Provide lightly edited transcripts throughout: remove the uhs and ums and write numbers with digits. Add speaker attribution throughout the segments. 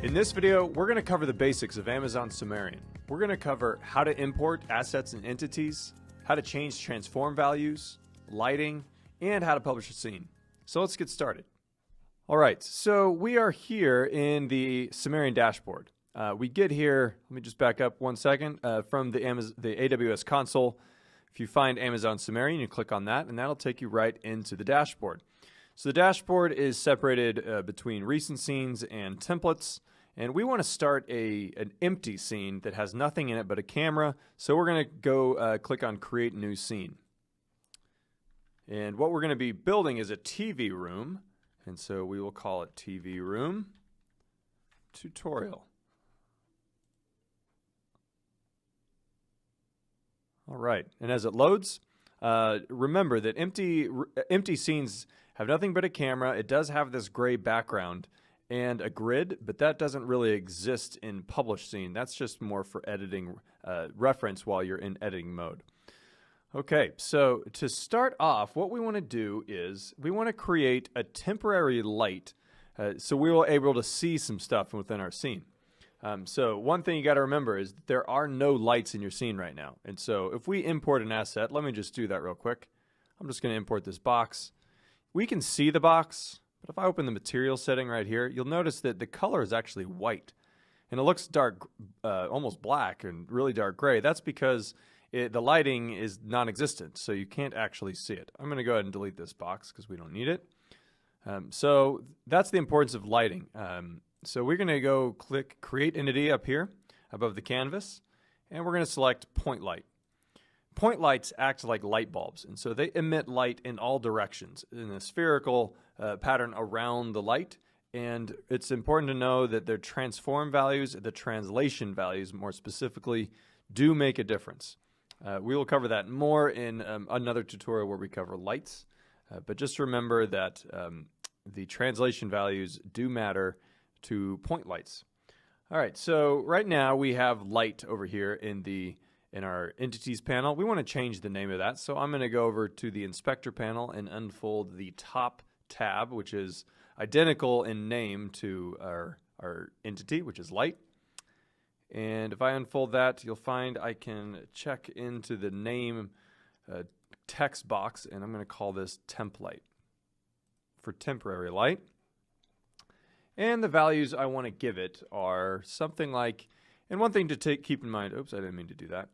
Speaker 1: In this video, we're going to cover the basics of Amazon Sumerian. We're going to cover how to import assets and entities, how to change transform values, lighting, and how to publish a scene. So let's get started. All right, so we are here in the Sumerian dashboard. We get here, let me just back up 1 second, from the AWS console. If you find Amazon Sumerian, you click on that, and that'll take you right into the dashboard. So the dashboard is separated between recent scenes and templates. And we want to start an empty scene that has nothing in it but a camera. So we're going to go click on Create New Scene. And what we're going to be building is a TV room. And so we will call it TV Room Tutorial. All right. And as it loads, remember that empty scenes have nothing but a camera. It does have this gray background and a grid, but that doesn't really exist in published scene. That's just more for editing reference while you're in editing mode. Okay, so to start off, what we want to do is we want to create a temporary light so we will able to see some stuff within our scene. So one thing you got to remember is that there are no lights in your scene right now. And so if we import an asset, let me just do that real quick. I'm just going to import this box. We can see the box. But if I open the material setting right here, you'll notice that the color is actually white. And it looks dark, almost black and really dark gray. That's because the lighting is non-existent, so you can't actually see it. I'm going to go ahead and delete this box because we don't need it. So that's the importance of lighting. So we're going to go click Create Entity up here above the canvas, and we're going to select Point Light. Point lights act like light bulbs, and so they emit light in all directions in a spherical pattern around the light. And it's important to know that their transform values, the translation values more specifically, do make a difference. We will cover that more in another tutorial where we cover lights, but just remember that the translation values do matter to point lights. All right, so right now we have light over here in our entities panel. We want to change the name of that. So I'm going to go over to the inspector panel and unfold the top tab, which is identical in name to our entity, which is light. And if I unfold that, you'll find I can check into the name text box, and I'm going to call this template for temporary light. And the values I want to give it are something like, and one thing to keep in mind, oops, I didn't mean to do that.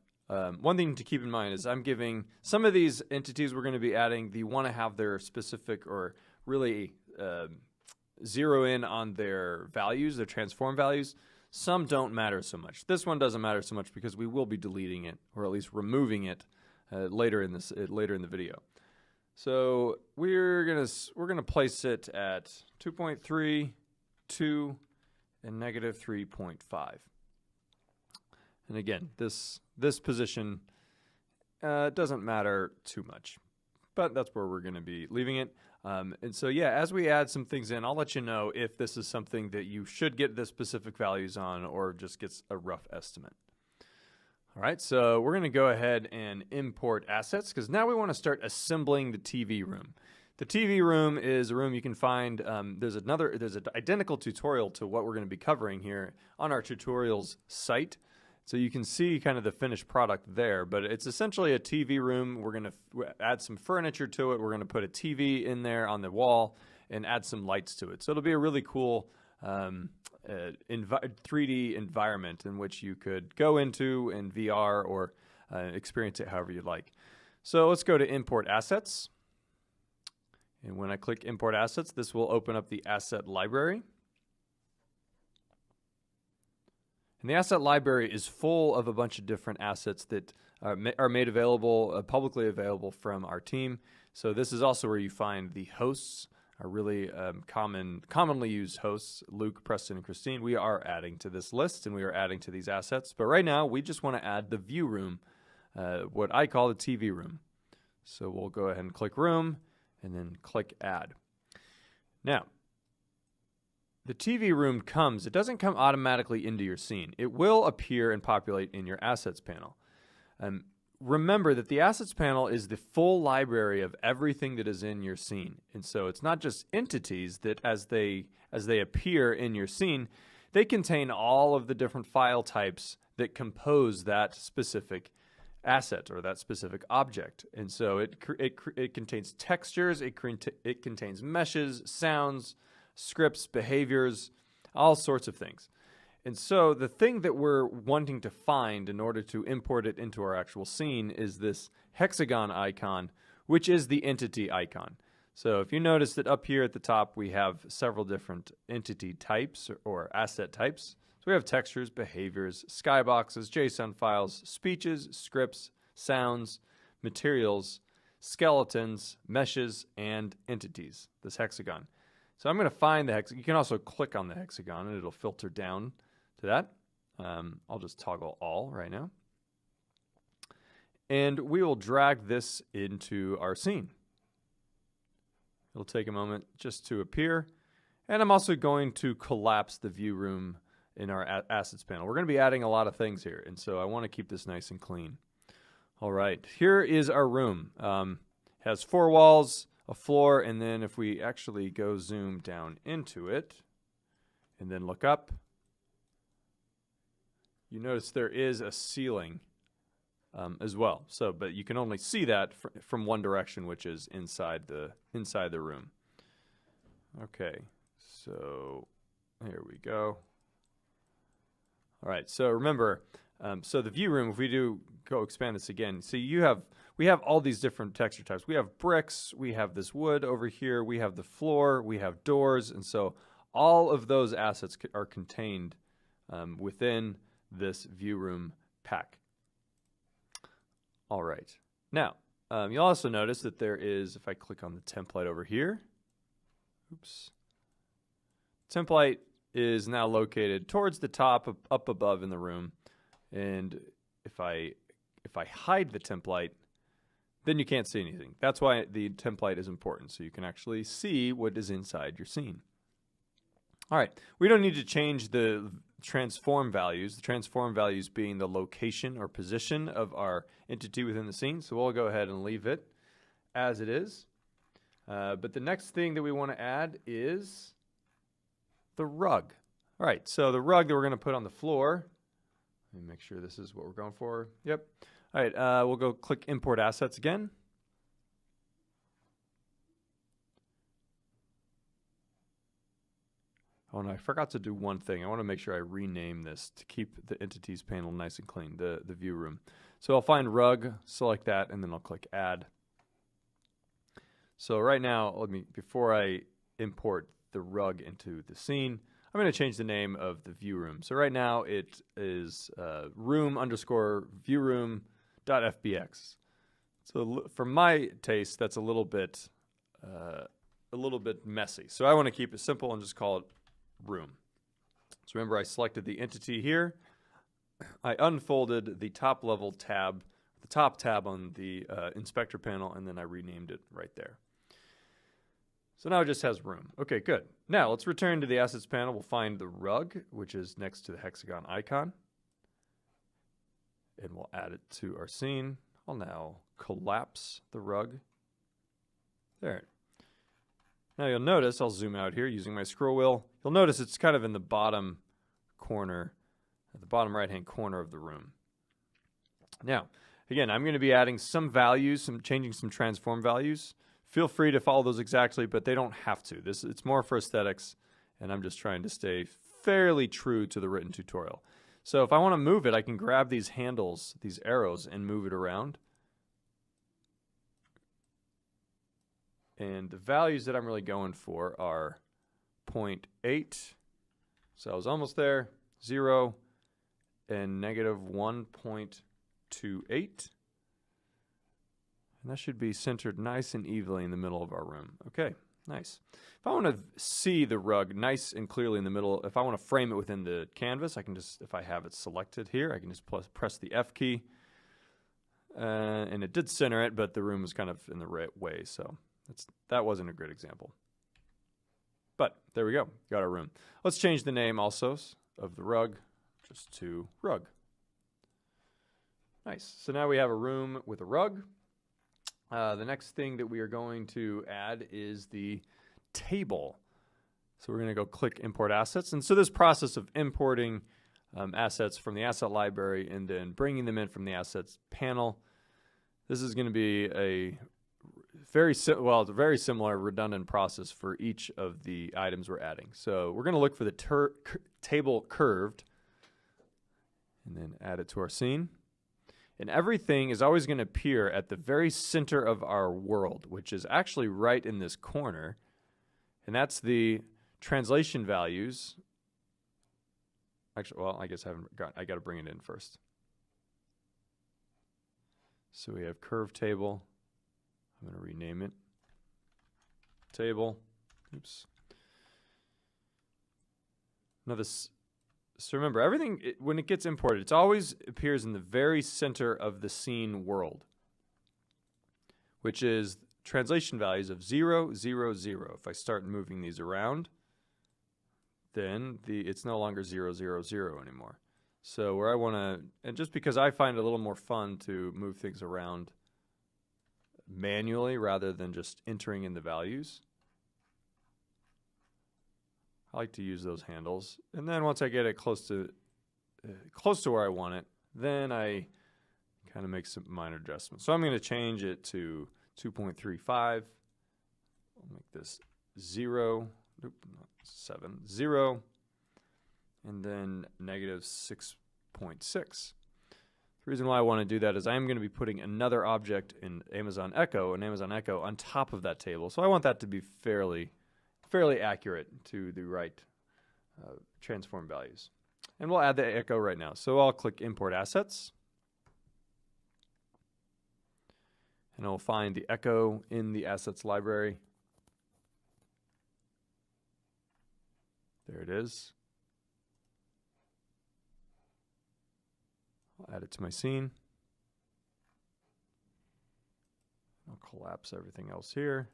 Speaker 1: One thing to keep in mind is I'm giving some of these entities we're going to be adding, they want to have their specific or really zero in on their values, their transform values. Some don't matter so much. This one doesn't matter so much because we will be deleting it, or at least removing it later in the video. So we're gonna place it at 2.3, 2, and negative 3.5. And again, this position doesn't matter too much, but that's where we're going to be leaving it. And so, yeah, as we add some things in, I'll let you know if this is something that you should get the specific values on or just gets a rough estimate. All right, so we're going to go ahead and import assets because now we want to start assembling the TV room. The TV room is a room you can find. There's an identical tutorial to what we're going to be covering here on our tutorials site. So you can see kind of the finished product there, but it's essentially a TV room. We're going to add some furniture to it. We're going to put a TV in there on the wall and add some lights to it. So it'll be a really cool 3D environment in which you could go into in VR or experience it however you'd like. So let's go to Import Assets. And when I click Import Assets, this will open up the asset library. And the asset library is full of a bunch of different assets that are made available, publicly available from our team. So this is also where you find the hosts, are really commonly used hosts, Luke, Preston, and Christine. We are adding to this list, and we are adding to these assets. But right now, we just want to add the view room, what I call the TV room. So we'll go ahead and click Room, and then click Add. Now, the TV room it doesn't come automatically into your scene. It will appear and populate in your assets panel. remember that the assets panel is the full library of everything that is in your scene. And so it's not just entities that as they appear in your scene, they contain all of the different file types that compose that specific asset or that specific object. And so it contains textures, it contains meshes, sounds, scripts, behaviors, all sorts of things. And so the thing that we're wanting to find in order to import it into our actual scene is this hexagon icon, which is the entity icon. So if you notice that up here at the top, we have several different entity types or asset types. So we have textures, behaviors, skyboxes, JSON files, speeches, scripts, sounds, materials, skeletons, meshes, and entities, this hexagon. So I'm going to find the hexagon. You can also click on the hexagon and it'll filter down to that. I'll just toggle all right now. And we will drag this into our scene. It'll take a moment just to appear. And I'm also going to collapse the view room in our assets panel. We're going to be adding a lot of things here, and so I want to keep this nice and clean. All right, here is our room. Has 4 walls, a floor, and then if we actually go zoom down into it and then look up, you notice there is a ceiling as well. So, but you can only see that from one direction, which is inside the room. Okay, so here we go. All right, so remember, so the view room, if we do go expand this again, see we have all these different texture types. We have bricks, we have this wood over here, we have the floor, we have doors, and so all of those assets are contained within this view room pack. All right, now you'll also notice that there is, if I click on the template over here, oops, template is now located towards the top, up above in the room, and if I hide the template, then you can't see anything. That's why the template is important, so you can actually see what is inside your scene. All right, we don't need to change the transform values, the transform values being the location or position of our entity within the scene, so we'll go ahead and leave it as it is. But the next thing that we want to add is the rug. All right, so the rug that we're going to put on the floor, let me make sure this is what we're going for. Yep. All right, we'll go click Import Assets again. Oh, and I forgot to do one thing. I want to make sure I rename this to keep the entities panel nice and clean, the view room. So I'll find rug, select that, and then I'll click Add. So right now, before I import the rug into the scene, I'm going to change the name of the view room. So right now it is room_viewroom.fbx. So for my taste, that's a little bit messy. So I want to keep it simple and just call it room. So remember, I selected the entity here. I unfolded the top level tab, the top tab on the inspector panel, and then I renamed it right there. So now it just has room. Okay, good. Now let's return to the assets panel. We'll find the rug, which is next to the hexagon icon. And we'll add it to our scene. I'll now collapse the rug. There. Now you'll notice, I'll zoom out here using my scroll wheel. You'll notice it's kind of in the bottom corner, at the bottom right-hand corner of the room. Now, again, I'm going to be adding some values, changing some transform values. Feel free to follow those exactly, but they don't have to. It's more for aesthetics, and I'm just trying to stay fairly true to the written tutorial. So if I want to move it, I can grab these handles, these arrows, and move it around. And the values that I'm really going for are 0.8, so I was almost there, 0, and -1.28. And that should be centered nice and evenly in the middle of our room. Okay, nice. If I want to see the rug nice and clearly in the middle, if I want to frame it within the canvas, I can just, if I have it selected here, I can just press the F key. And it did center it, but the room was kind of in the right way, so that wasn't a great example. But there we go, got our room. Let's change the name also of the rug just to rug. Nice, so now we have a room with a rug. The next thing that we are going to add is the table. So we're going to go click import assets. And so this process of importing assets from the asset library and then bringing them in from the assets panel, this is going to be a it's a very similar redundant process for each of the items we're adding. So we're going to look for the table curved and then add it to our scene. And everything is always going to appear at the very center of our world, which is actually right in this corner. And that's the translation values. Actually, well, I guess I got to bring it in first. So we have curve table. I'm going to rename it table. Oops. Now this, so remember, everything, when it gets imported, it always appears in the very center of the scene world, which is translation values of 0, 0, 0. If I start moving these around, then it's no longer 0, 0, 0 anymore. So where I want to, and just because I find it a little more fun to move things around manually rather than just entering in the values, I like to use those handles. And then once I get it close to where I want it, then I kind of make some minor adjustments. So I'm going to change it to 2.35. I'll make this 0, nope, not 7, 0, and then negative 6.6. The reason why I want to do that is I'm going to be putting another object in Amazon Echo, on top of that table. So I want that to be fairly accurate to the right transform values. And we'll add the Echo right now. So I'll click Import Assets. And I'll find the Echo in the Assets library. There it is. I'll add it to my scene. I'll collapse everything else here.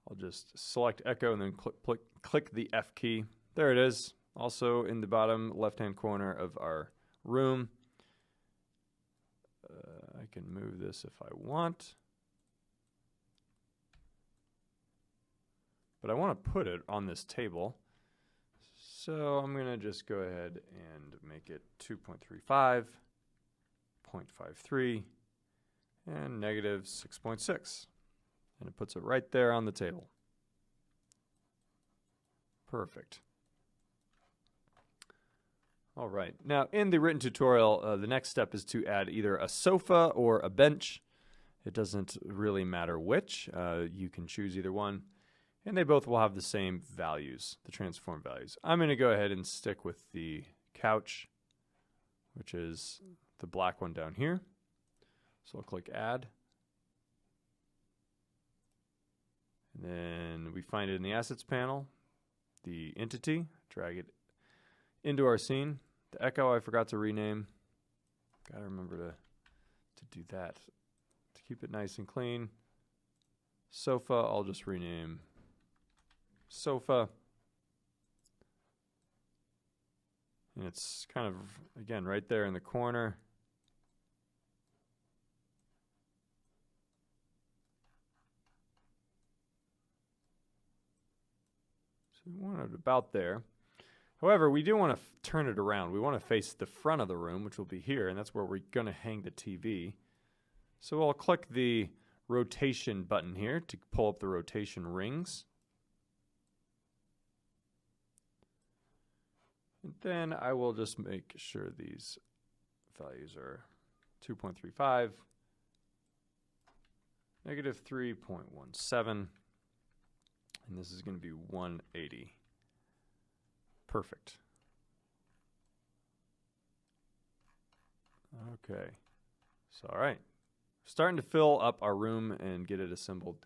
Speaker 1: I'll just select Echo and then click the F key. There it is. Also in the bottom left-hand corner of our room. I can move this if I want. But I want to put it on this table. So I'm going to just go ahead and make it 2.35, 0.53, and negative 6.6. And it puts it right there on the table. Perfect. All right. Now, in the written tutorial, the next step is to add either a sofa or a bench. It doesn't really matter which. You can choose either one. And they both will have the same values, the transform values. I'm going to go ahead and stick with the couch, which is the black one down here. So I'll click Add. And then we find it in the Assets panel, the entity, drag it into our scene. The Echo I forgot to rename. Got to remember to do that to keep it nice and clean. Sofa, I'll just rename Sofa. And it's kind of, again, right there in the corner. So we want it about there. However, we do want to turn it around. We want to face the front of the room, which will be here, and that's where we're going to hang the TV. So I'll click the rotation button here to pull up the rotation rings. And then I will just make sure these values are 2.35, negative 3.17, and this is going to be 180. Perfect. Okay. So, all right. Starting to fill up our room and get it assembled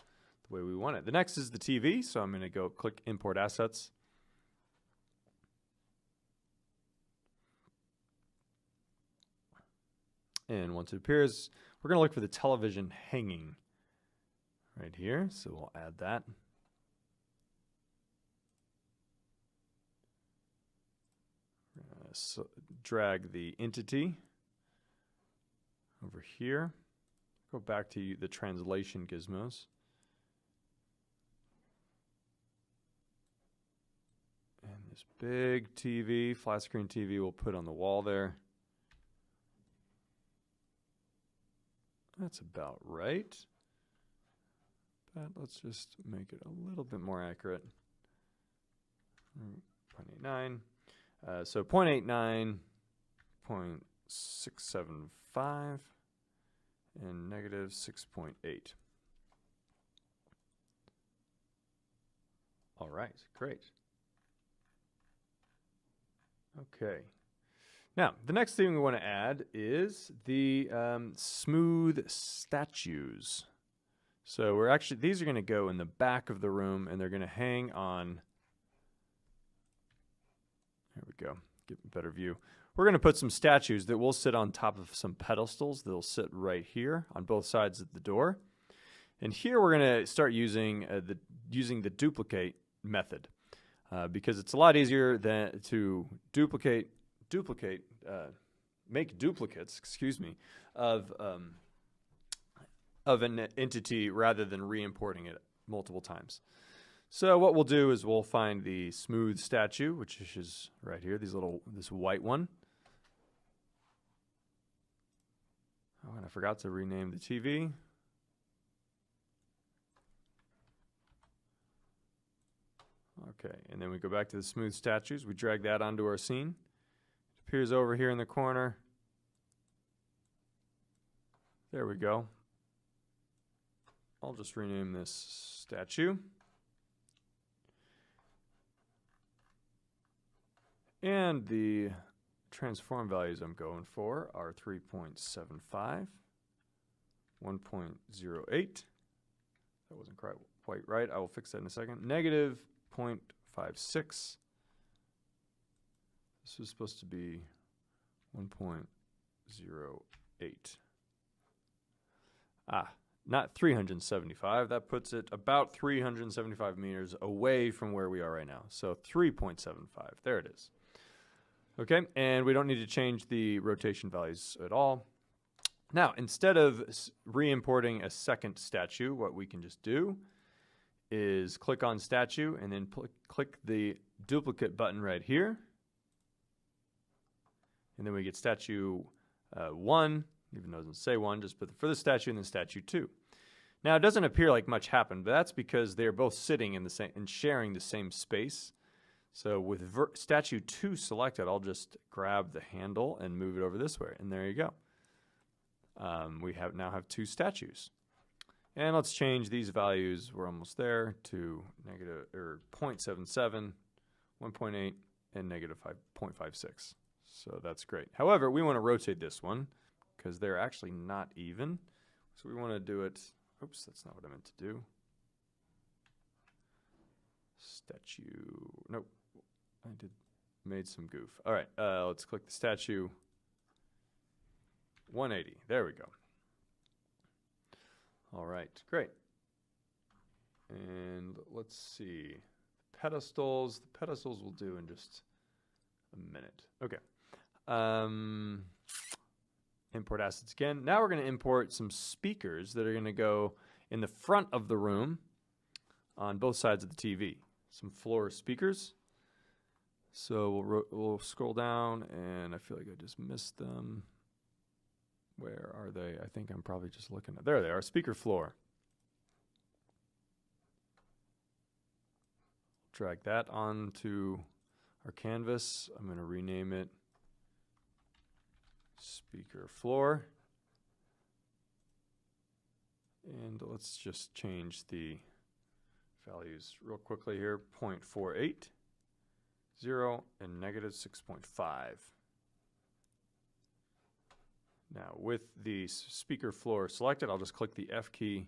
Speaker 1: the way we want it. The next is the TV, so I'm going to go click Import Assets. And once it appears, we're going to look for the television hanging right here. So we'll add that. So drag the entity over here. Go back to the translation gizmos. This big TV, flat screen TV, we'll put on the wall there. That's about right. But let's just make it a little bit more accurate. 0.89. So 0.89, 0.675, and negative 6.8. All right, great. Okay. Now, the next thing we want to add is the smooth statues. So we're actually, these are going to go in the back of the room, and they're going to hang on. There we go. Get a better view. We're going to put some statues that will sit on top of some pedestals. They'll sit right here on both sides of the door. And here we're going to start using the duplicate method because it's a lot easier than to make duplicates, of an entity rather than re-importing it multiple times. So what we'll do is we'll find the smooth statue, which is right here, this white one. Oh, and I forgot to rename the TV. Okay, and then we go back to the smooth statues. We drag that onto our scene. It appears over here in the corner. There we go. I'll just rename this statue. And the transform values I'm going for are 3.75, 1.08. That wasn't quite right. I will fix that in a second. Negative 0.56. This was supposed to be 1.08. Not 375. That puts it about 375 meters away from where we are right now. So 3.75. There it is. Okay, and we don't need to change the rotation values at all. Now, instead of re-importing a second statue, what we can just do is click on statue and then click the duplicate button right here. And then we get statue 1, even though it doesn't say 1, just put for the statue and then statue 2. Now, it doesn't appear like much happened, but that's because they're both sitting in the same and sharing the same space. So with statue 2 selected, I'll just grab the handle and move it over this way, and there you go. We now have 2 statues. And let's change these values, we're almost there, to negative 0.77, 1.8, and negative 5.56. So that's great. However, we want to rotate this one because they're actually not even. So we want to do it, oops, that's not what I meant to do. Statue, nope, made some goof. All right, let's click the statue. 180, there we go. All right, great. And let's see, pedestals. The pedestals we'll do in just a minute. Okay. Import assets again. Now we're going to import some speakers that are going to go in the front of the room on both sides of the TV. Some floor speakers. So we'll scroll down, and I feel like I just missed them. Where are they? I think I'm probably just looking at. There they are. Speaker floor. Drag that onto our canvas. I'm going to rename it speaker floor. And let's just change the values real quickly here. 0.48, 0, and negative 6.5. Now with the speaker floor selected, I'll just click the F key.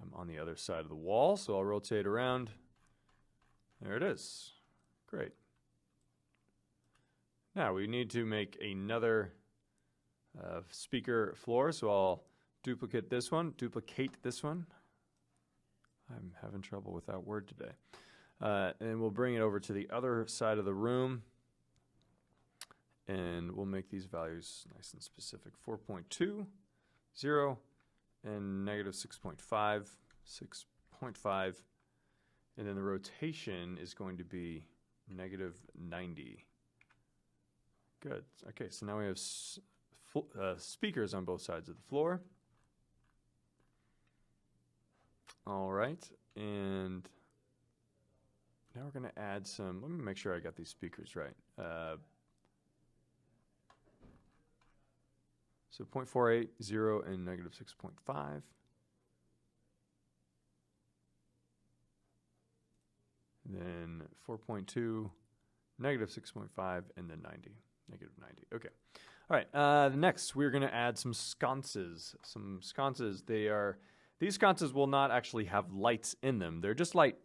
Speaker 1: I'm on the other side of the wall, so I'll rotate around. There it is. Great. Now we need to make another speaker floor, so I'll duplicate this one. I'm having trouble with that word today. And we'll bring it over to the other side of the room, and we'll make these values nice and specific. 4.2, 0, and negative 6.5, 6.5. And then the rotation is going to be negative 90. Good. Okay, so now we have speakers on both sides of the floor. All right, and now we're going to add some. Let me make sure I got these speakers right. So 0.48, 0, and negative 6.5. Then 4.2, negative 6.5, and then 90, negative 90. Okay. All right. Next, we're going to add some sconces. Some sconces. These sconces will not actually have lights in them. They're just light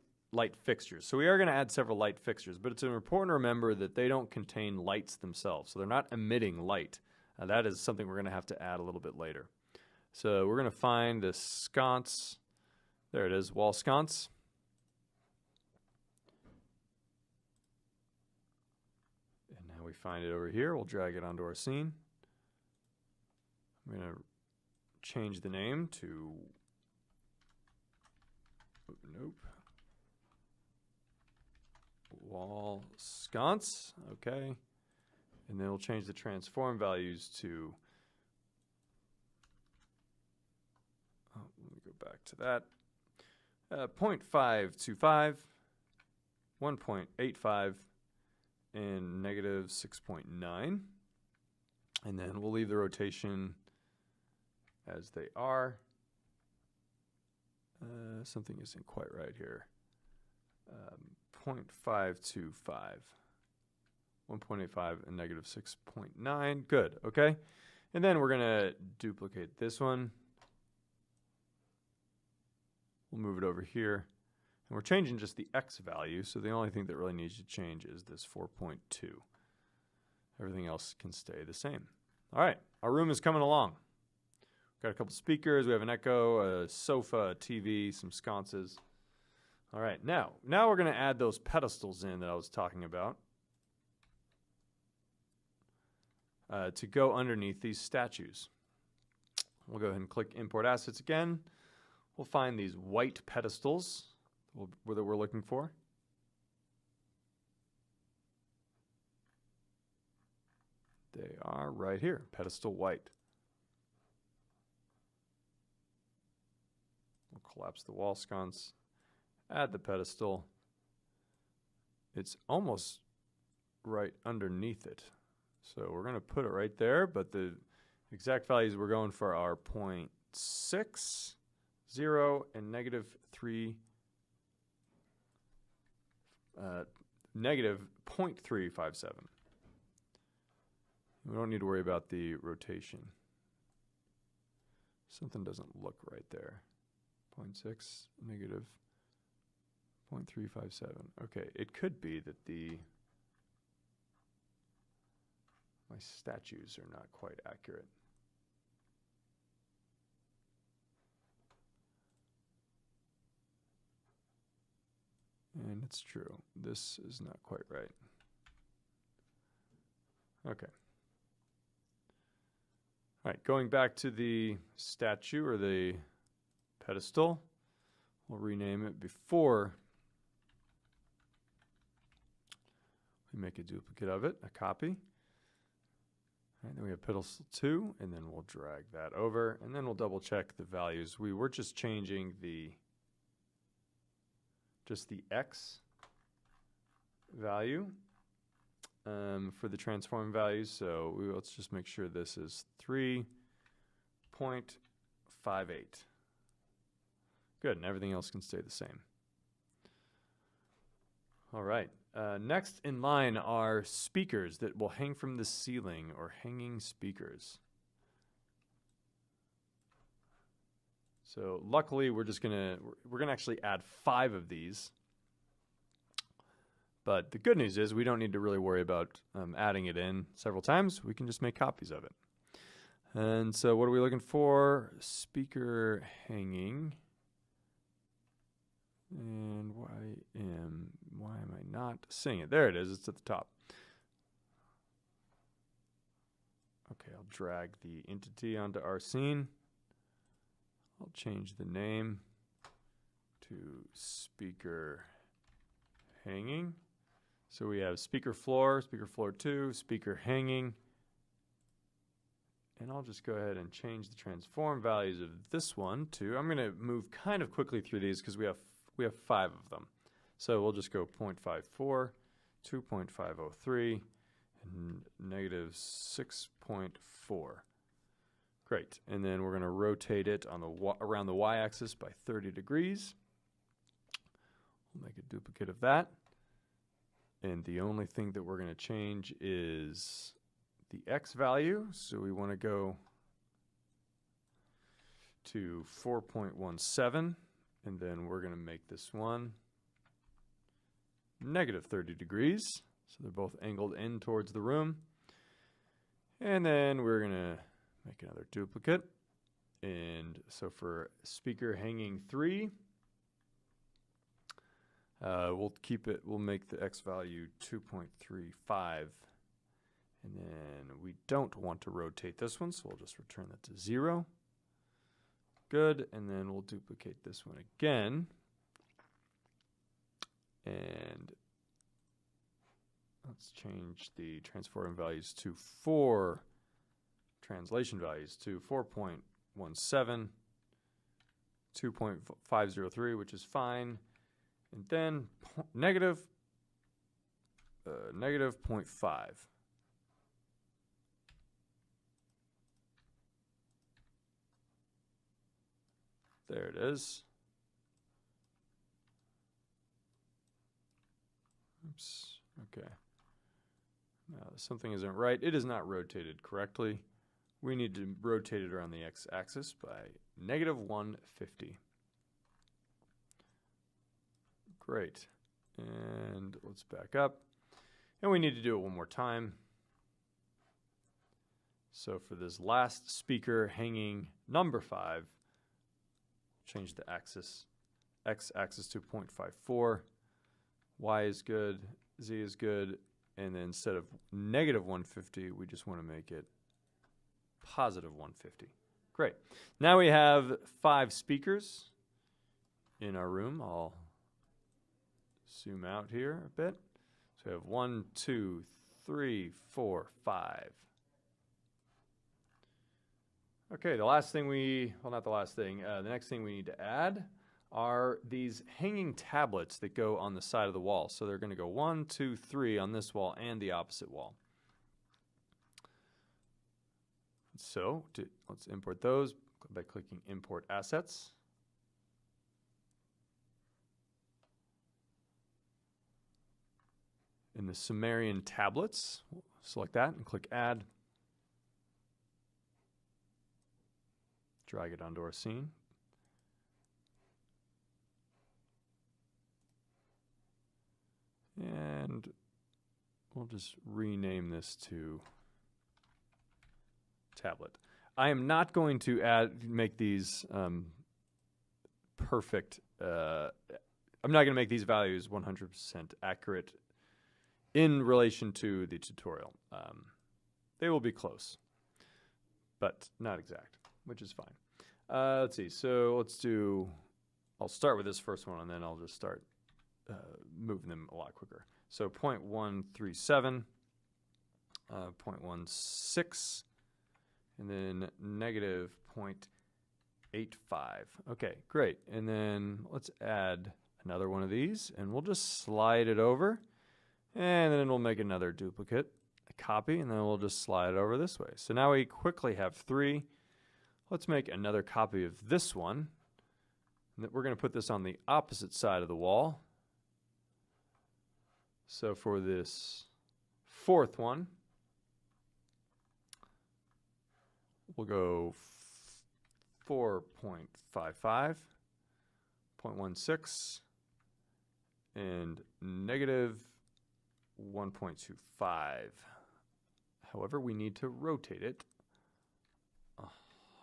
Speaker 1: fixtures. So we are going to add several light fixtures, but it's important to remember that they don't contain lights themselves. So they're not emitting light. That is something we're going to have to add a little bit later. So we're going to find this sconce. There it is, wall sconce. And now we find it over here. We'll drag it onto our scene. I'm going to change the name to, nope, wall sconce. Okay. And then we'll change the transform values to, let me go back to that, 0.525, 1.85, and negative 6.9. And then we'll leave the rotation as they are. Something isn't quite right here. 0.525. 1.85 and negative 6.9. Good, okay. And then we're going to duplicate this one. We'll move it over here. And we're changing just the x value, so the only thing that really needs to change is this 4.2. Everything else can stay the same. All right, our room is coming along. Got a couple speakers, we have an echo, a sofa, a TV, some sconces. All right, now we're going to add those pedestals in that I was talking about. To go underneath these statues. We'll go ahead and click Import Assets again. We'll find these white pedestals that we're looking for. They are right here, pedestal white. We'll collapse the wall sconce, add the pedestal. It's almost right underneath it. So we're going to put it right there, but the exact values we're going for are 0.6, 0, and negative 3, negative 0.357. We don't need to worry about the rotation. Something doesn't look right there. 0.6, negative 0.357. Okay, it could be that my statues are not quite accurate. And it's true. This is not quite right. Okay. All right, going back to the statue or the pedestal, we'll rename it before we make a duplicate of it, a copy. And then we have pedestal 2, and then we'll drag that over, and then we'll double check the values. We were just changing just the x value for the transform values. So let's just make sure this is 3.58. Good, and everything else can stay the same. All right. Next in line are speakers that will hang from the ceiling, or hanging speakers. So luckily we're gonna actually add 5 of these. But the good news is we don't need to really worry about adding it in several times. We can just make copies of it. And so what are we looking for? Speaker hanging. And why am I not seeing it? There it is. It's at the top. Okay, I'll drag the entity onto our scene. I'll change the name to speaker hanging. So we have speaker floor 2, speaker hanging. And I'll just go ahead and change the transform values of this one to, I'm going to move kind of quickly through these because we have 5 of them. So we'll just go 0.54, 2.503, and negative 6.4. Great. And then we're going to rotate it on the around the y-axis by 30 degrees. We'll make a duplicate of that. And the only thing that we're going to change is the x value. So we want to go to 4.17, and then we're going to make this one negative 30 degrees. So they're both angled in towards the room. And then we're going to make another duplicate. And so for speaker hanging 3, we'll make the x value 2.35. And then we don't want to rotate this one, so we'll just return that to 0. Good, and then we'll duplicate this one again. And let's change the transform values to 4 translation values to 4.17, 2.503, which is fine. And then negative 0.5. There it is. Oops. Okay. Now something isn't right. It is not rotated correctly. We need to rotate it around the x-axis by negative 150. Great. And let's back up. And we need to do it one more time. So for this last speaker hanging number 5, change the axis, x-axis to 0.54. Y is good, Z is good, and then instead of negative 150, we just want to make it positive 150. Great. Now we have 5 speakers in our room. I'll zoom out here a bit. So we have 1, 2, 3, 4, 5. Okay, the next thing we need to add are these hanging tablets that go on the side of the wall. So they're going to go 1, 2, 3 on this wall and the opposite wall. So let's import those by clicking Import Assets. In the Sumerian tablets, we'll select that and click Add. Drag it onto our scene. And we'll just rename this to tablet. I am not going to make these perfect. I'm not going to make these values 100% accurate in relation to the tutorial. They will be close, but not exact, which is fine. Let's see. So I'll start with this first one, and then I'll just start moving them a lot quicker. So 0.137, 0.16, and then negative 0.85. Okay, great. And then let's add another one of these, and we'll just slide it over, and then we'll make another duplicate, a copy, and then we'll just slide it over this way. So now we quickly have 3. Let's make another copy of this one. We're going to put this on the opposite side of the wall. So for this 4th one, we'll go 4.55, 0.16, and negative 1.25. However, we need to rotate it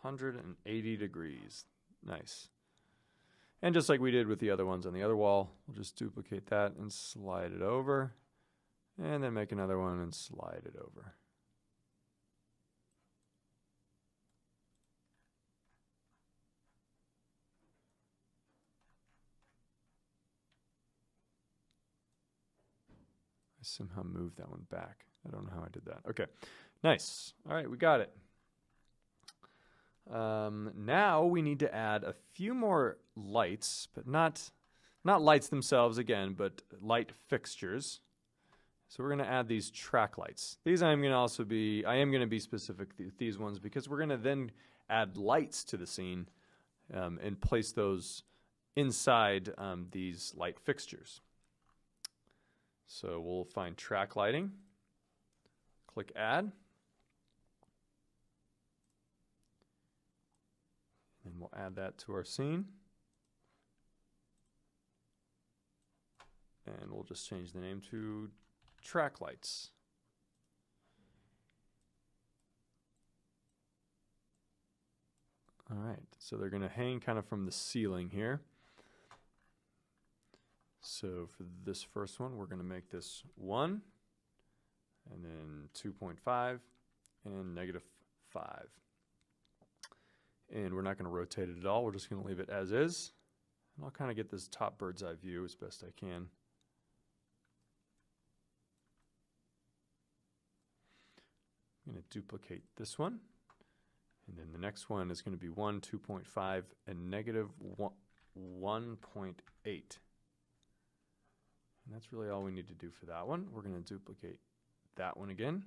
Speaker 1: 180 degrees. Nice. And just like we did with the other ones on the other wall, we'll just duplicate that and slide it over, and then make another one and slide it over. I somehow moved that one back. I don't know how I did that. Okay, nice. All right, we got it. Now we need to add a few more lights, but not lights themselves again, but light fixtures. So we're going to add these track lights. These I am going to be specific with these ones because we're going to then add lights to the scene and place those inside these light fixtures. So we'll find track lighting, click add, and we'll add that to our scene. And we'll just change the name to track lights. All right, so they're going to hang kind of from the ceiling here. So for this first one, we're going to make this 1, and then 2.5, and -5. And we're not going to rotate it at all. We're just going to leave it as is. And I'll kind of get this top bird's eye view as best I can. I'm going to duplicate this one. And then the next one is going to be 1, 2.5, and -1.8. And that's really all we need to do for that one. We're going to duplicate that one again.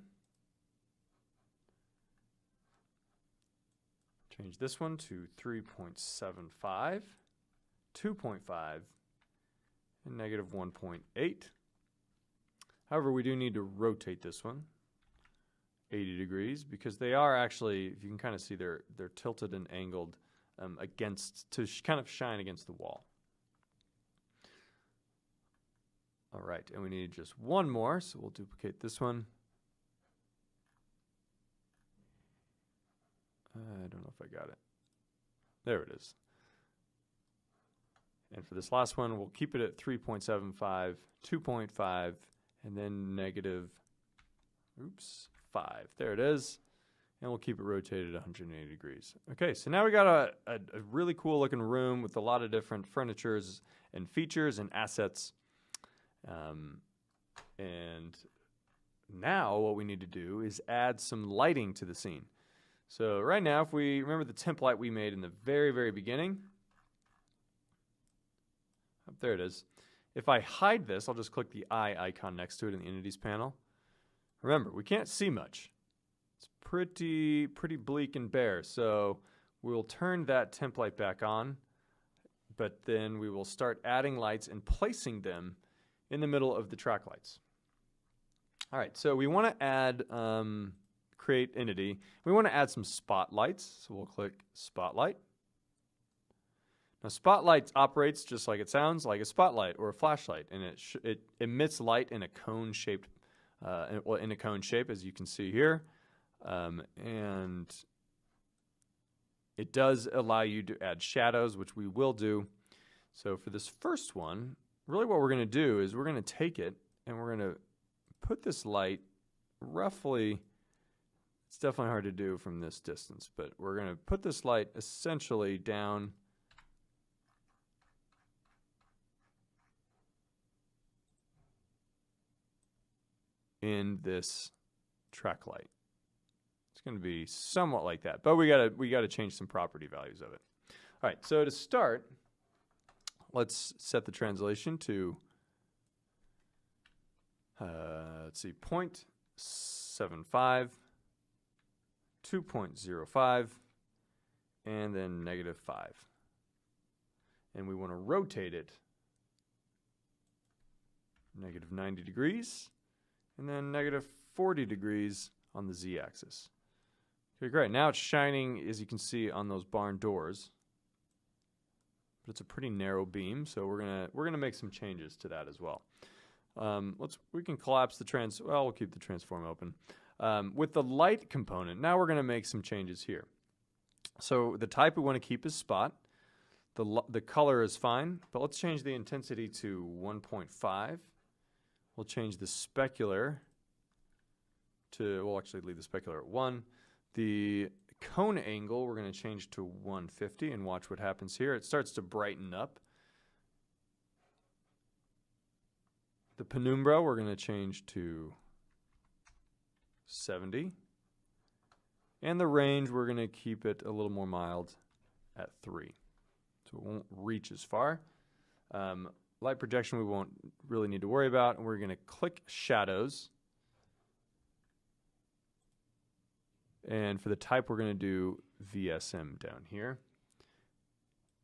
Speaker 1: Change this one to 3.75, 2.5, and -1.8. However, we do need to rotate this one 80 degrees because they are actually, if you can kind of see, they're tilted and angled against, to kind of shine against the wall. All right, and we need just one more, so we'll duplicate this one. I don't know if I got it. There it is. And for this last one, we'll keep it at 3.75, 2.5, and then -5. There it is. And we'll keep it rotated 180 degrees. Okay, so now we got a really cool looking room with a lot of different furnitures and features and assets. And now what we need to do is add some lighting to the scene. So right now, if we remember the template we made in the very, very beginning, there it is. If I hide this, I'll just click the eye icon next to it in the entities panel. Remember, we can't see much. It's pretty bleak and bare. So we'll turn that template back on, but then we will start adding lights and placing them in the middle of the track lights. All right, so we want to add, create entity. We want to add some spotlights, so we'll click spotlight. Now spotlight operates just like it sounds, like a spotlight or a flashlight, and it emits light in a cone-shaped, in a cone shape, as you can see here, and it does allow you to add shadows, which we will do. So for this first one, really what we're going to do is we're going to take it and we're going to put this light roughly, it's definitely hard to do from this distance, but we're going to put this light essentially down in this track light. It's going to be somewhat like that, but we got to change some property values of it. All right, so to start, let's set the translation to let's see, 0.75, 2.05, and then -5. And we want to rotate it -90 degrees, and then -40 degrees on the z-axis. Okay, great. Now it's shining, as you can see, on those barn doors. But it's a pretty narrow beam, so we're gonna make some changes to that as well. We can collapse the we'll keep the transform open. With the light component, now we're gonna make some changes here. So the type we want to keep is spot. The color is fine, but let's change the intensity to 1.5. We'll change the specular to, we'll actually leave the specular at 1. The cone angle we're going to change to 150 and watch what happens here. It starts to brighten up. The penumbra we're going to change to 70. And the range we're going to keep it a little more mild at 3. So it won't reach as far. Light projection we won't really need to worry about. And we're going to click shadows. And for the type, we're going to do VSM down here.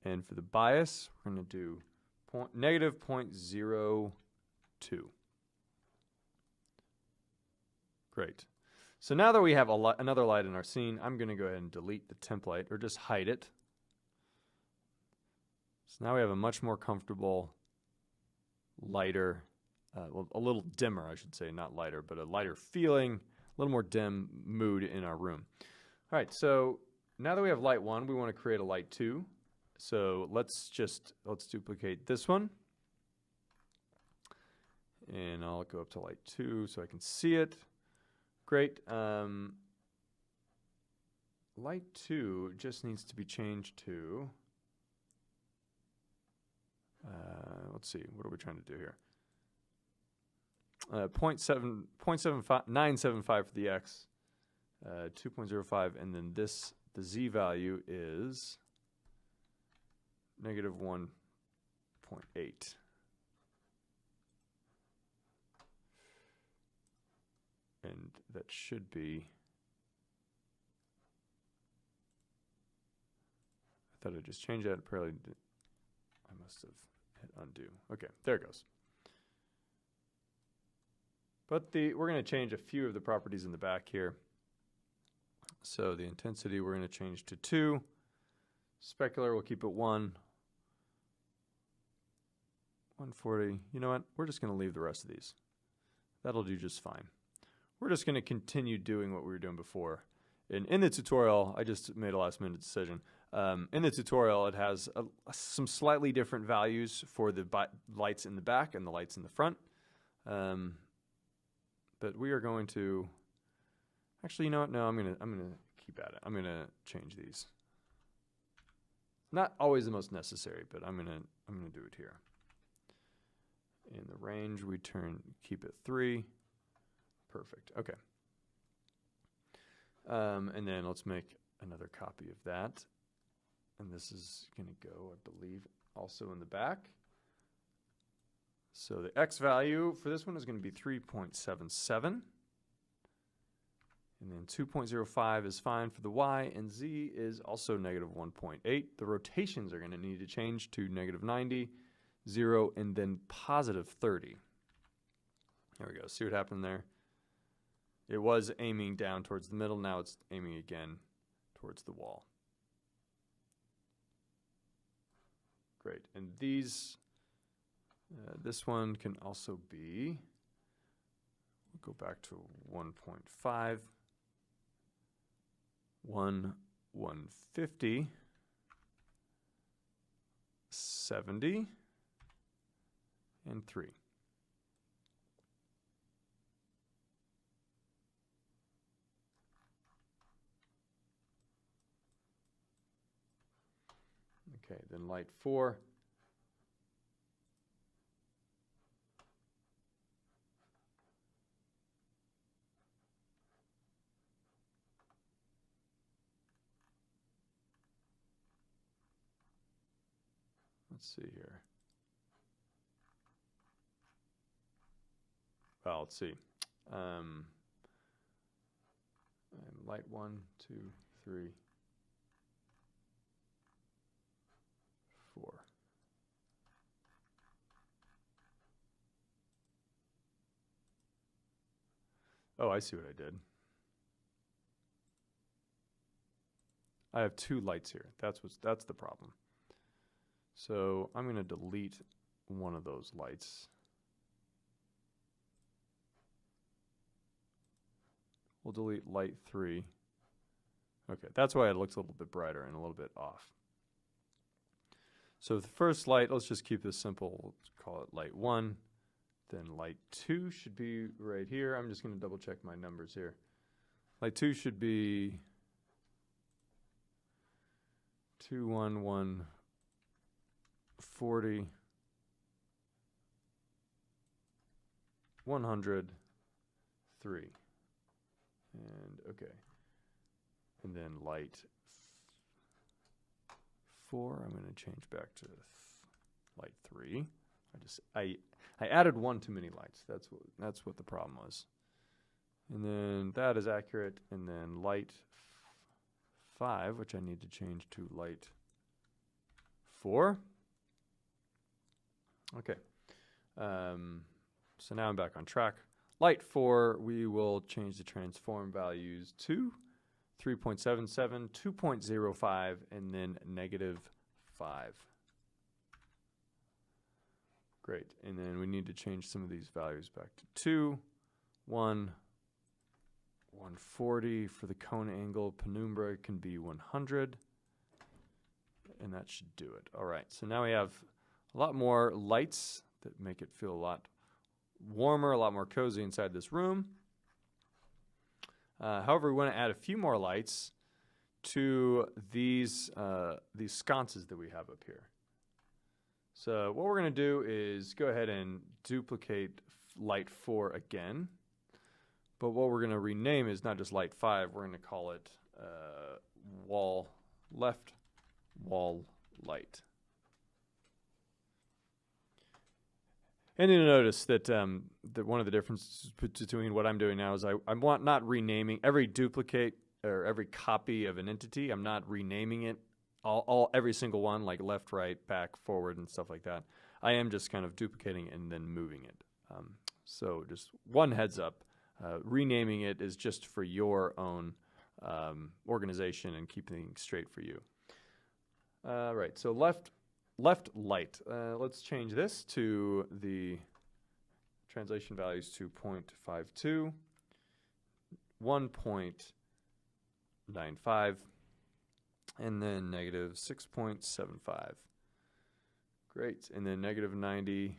Speaker 1: And for the bias, we're going to do negative 0.02. Great. So now that we have another light in our scene, I'm going to go ahead and delete the template, or just hide it. So now we have a much more comfortable, lighter, well, a little dimmer, I should say, not lighter, but a lighter feeling, a little more dim mood in our room. All right, so now that we have light 1, we want to create a light 2. So let's duplicate this one. And I'll go up to light 2 so I can see it. Great. Light 2 just needs to be changed to, let's see, what are we trying to do here? 975 for the X, 2.05, and then the Z value is negative 1.8. And that should be, I thought I just changed that. Apparently, I must have hit undo. Okay, there it goes. But we're going to change a few of the properties in the back here. So the intensity we're going to change to 2. Specular we'll keep it 1. 140. You know what? We're just going to leave the rest of these. That'll do just fine. We're just going to continue doing what we were doing before. In the tutorial, I just made a last minute decision. In the tutorial, it has some slightly different values for the lights in the back and the lights in the front. But we are going to, actually, you know what? No, I'm gonna keep at it. I'm gonna change these. Not always the most necessary, but I'm gonna do it here. In the range, we keep it 3. Perfect. Okay. And then let's make another copy of that. And this is going to go, I believe, also in the back. So the X value for this one is going to be 3.77. And then 2.05 is fine for the Y, and Z is also negative 1.8. The rotations are going to need to change to negative 90, 0, and then positive 30. There we go. See what happened there? It was aiming down towards the middle. Now it's aiming again towards the wall. Great. And these, this one can also be, we'll go back to 1.5, 150, 70, and 3. Okay, then light 4. Let's see here. Well, let's see. Light 1, 2, 3, 4. Oh, I see what I did. I have 2 lights here. That's the problem. So I'm going to delete one of those lights. We'll delete light 3. Okay, that's why it looks a little bit brighter and a little bit off. So the first light, let's just keep this simple. Let's call it light 1. Then light 2 should be right here. I'm just going to double check my numbers here. Light 2 should be 21140. 100, 3. And okay. And then light 4. I'm going to change back to light 3. I added one too many lights. That's what the problem was. And then that is accurate. And then light 5, which I need to change to light 4. Okay. So now I'm back on track. Light 4, we will change the transform values to 3.77, 2.05, and then -5. Great. And then we need to change some of these values back to 2, 1, 140 for the cone angle. Penumbra can be 100. And that should do it. All right. So now we have a lot more lights that make it feel a lot warmer, a lot more cozy inside this room. However, we want to add a few more lights to these sconces that we have up here. So what we're going to do is go ahead and duplicate light 4 again. But what we're going to rename is not just light 5. We're going to call it left wall light. And you'll notice that that one of the differences between what I'm doing now is I'm not renaming every duplicate or every copy of an entity. I'm not renaming it every single one, like left, right, back, forward, and stuff like that. I am just kind of duplicating it and then moving it. So just one heads up, renaming it is just for your own organization and keeping things straight for you. Right, so left light. Let's change this to the translation values to 0.52, 1.95, and then -6.75. Great, and then -90,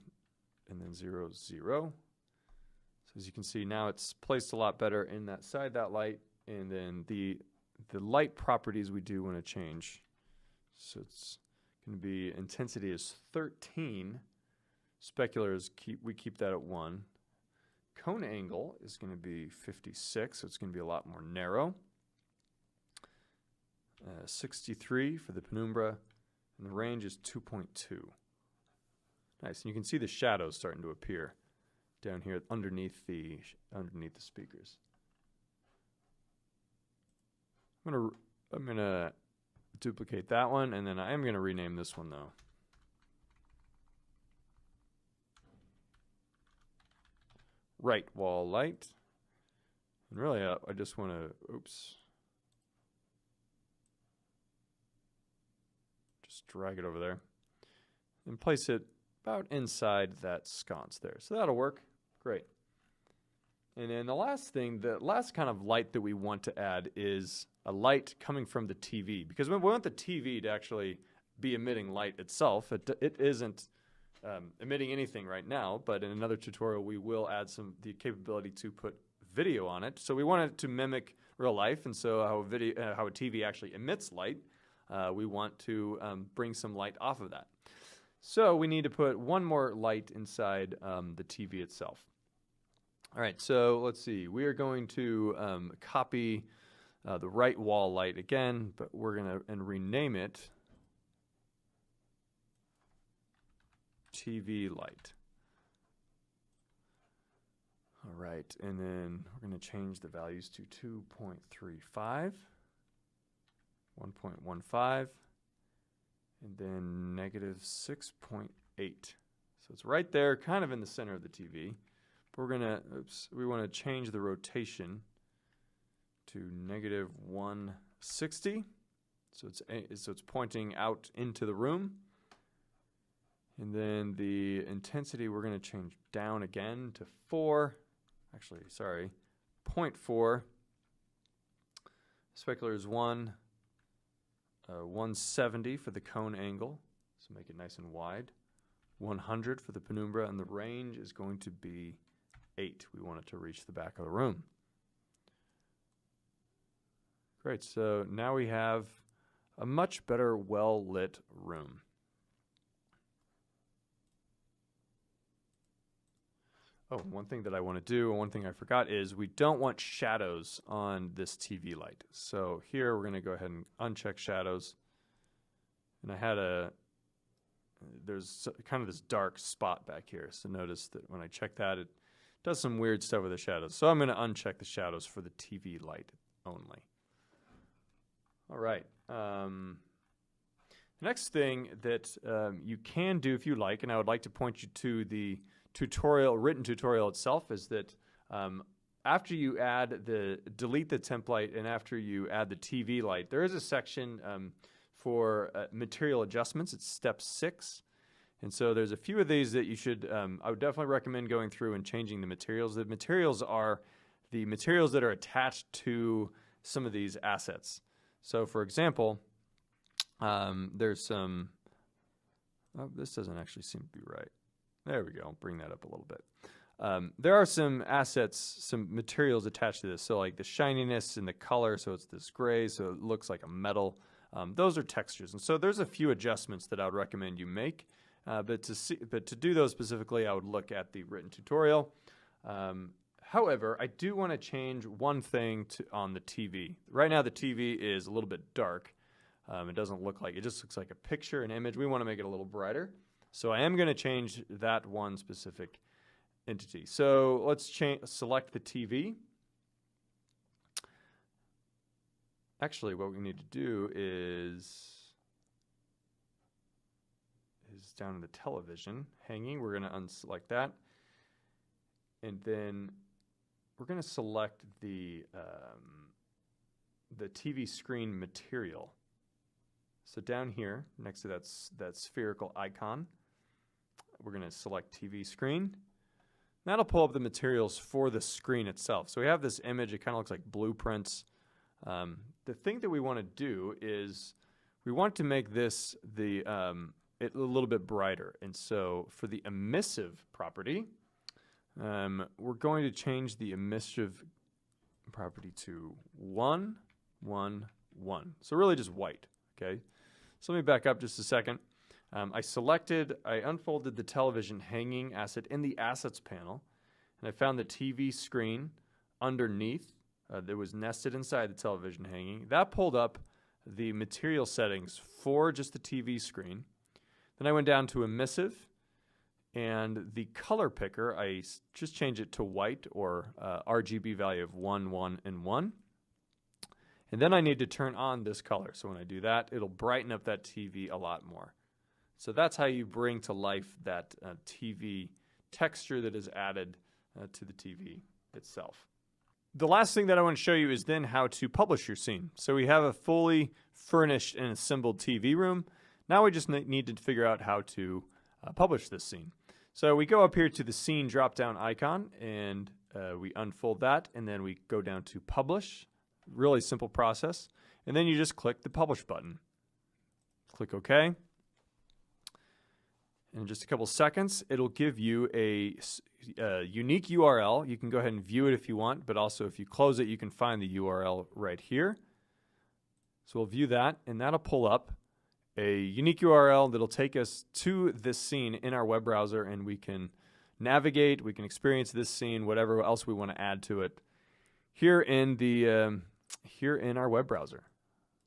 Speaker 1: and then 0, 0. So as you can see, now it's placed a lot better in that side, that light, and then the light properties we do want to change. So it's going to be intensity is 13. Specular is we keep that at 1. Cone angle is going to be 56, so it's going to be a lot more narrow. 63 for the penumbra, and the range is 2.2. Nice, and you can see the shadows starting to appear down here underneath the speakers. I'm gonna duplicate that one, and then I am gonna rename this one though. Right wall light. And really, I just want to, just drag it over there and place it about inside that sconce there. So that'll work. Great. And then the last kind of light that we want to add is a light coming from the TV, because we want the TV to actually be emitting light itself. It isn't emitting anything right now, but in another tutorial we will add the capability to put video on it. So we want it to mimic real life, and so how a TV actually emits light, we want to bring some light off of that. So we need to put one more light inside the TV itself. All right, so let's see. We are going to copy the right wall light again, but we're going to rename it TV light. All right, and then we're going to change the values to 2.35, 1.15, and then -6.8. So it's right there, kind of in the center of the TV. But we're going to, we want to change the rotation to -160. So it's pointing out into the room. And then the intensity we're going to change down again to 4. Actually, sorry, 0.4. Specular is 170 for the cone angle, so make it nice and wide. 100 for the penumbra, and the range is going to be 8. We want it to reach the back of the room. Great, so now we have a much better well-lit room. Oh, one thing that I want to do, and one thing I forgot, is we don't want shadows on this TV light. So here we're going to go ahead and uncheck shadows. And I had there's kind of this dark spot back here. So notice that when I check that, it does some weird stuff with the shadows. So I'm going to uncheck the shadows for the TV light only. All right. The next thing that you can do if you like, and I would like to point you to the written tutorial itself, is that after you delete the template and after you add the TV light, there is a section for material adjustments. It's step 6. And so there's a few of these that you should, I would definitely recommend going through and changing the materials. The materials are the materials that are attached to some of these assets. So for example, there's some, oh, this doesn't actually seem to be right. There we go, I'll bring that up a little bit. There are some assets, some materials attached to this. So like the shininess and the color, so it's this gray, so it looks like a metal. Those are textures. And so there's a few adjustments that I would recommend you make. But to do those specifically, I would look at the written tutorial. However, I do want to change one thing on the TV. Right now the TV is a little bit dark. It doesn't look like, it just looks like a picture, an image. We want to make it a little brighter. So I am going to change that one specific entity. So let's select the TV. Actually, what we need to do is down in the television hanging. We're going to unselect that. And then we're going to select the TV screen material. So down here, next to that spherical icon, we're going to select TV screen. That'll pull up the materials for the screen itself. So we have this image. It kind of looks like blueprints. The thing that we want to do is we want to make this a little bit brighter. And so for the emissive property, we're going to change the emissive property to 1, 1, 1. So really just white, okay? So let me back up just a second. I unfolded the television hanging asset in the assets panel, and I found the TV screen underneath that was nested inside the television hanging. That pulled up the material settings for just the TV screen. Then I went down to emissive, and the color picker, I just changed it to white, or RGB value of 1, 1, and 1. And then I need to turn on this color. So when I do that, it'll brighten up that TV a lot more. So that's how you bring to life that TV texture that is added to the TV itself. The last thing that I want to show you is then how to publish your scene. So we have a fully furnished and assembled TV room. Now we just need to figure out how to publish this scene. So we go up here to the scene drop-down icon, and we unfold that, and then we go down to publish. Really simple process. And then you just click the publish button. Click OK. In just a couple seconds, it'll give you a unique URL. You can go ahead and view it if you want, but also if you close it, you can find the URL right here. So we'll view that, and that'll pull up a unique URL that'll take us to this scene in our web browser, and we can navigate, we can experience this scene, whatever else we want to add to it here in our web browser.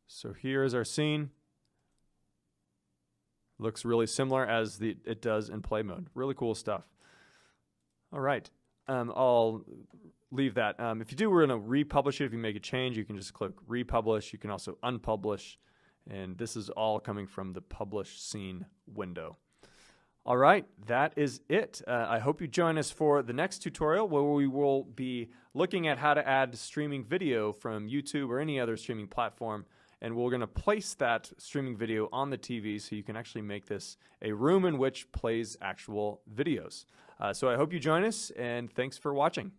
Speaker 1: So here is our scene. Looks really similar as it does in play mode. Really cool stuff. All right, I'll leave that. If you do, we're going to republish it. If you make a change, you can just click republish. You can also unpublish. And this is all coming from the publish scene window. All right, that is it. I hope you join us for the next tutorial where we will be looking at how to add streaming video from YouTube or any other streaming platform. And we're going to place that streaming video on the TV so you can actually make this a room in which plays actual videos. So I hope you join us, and thanks for watching.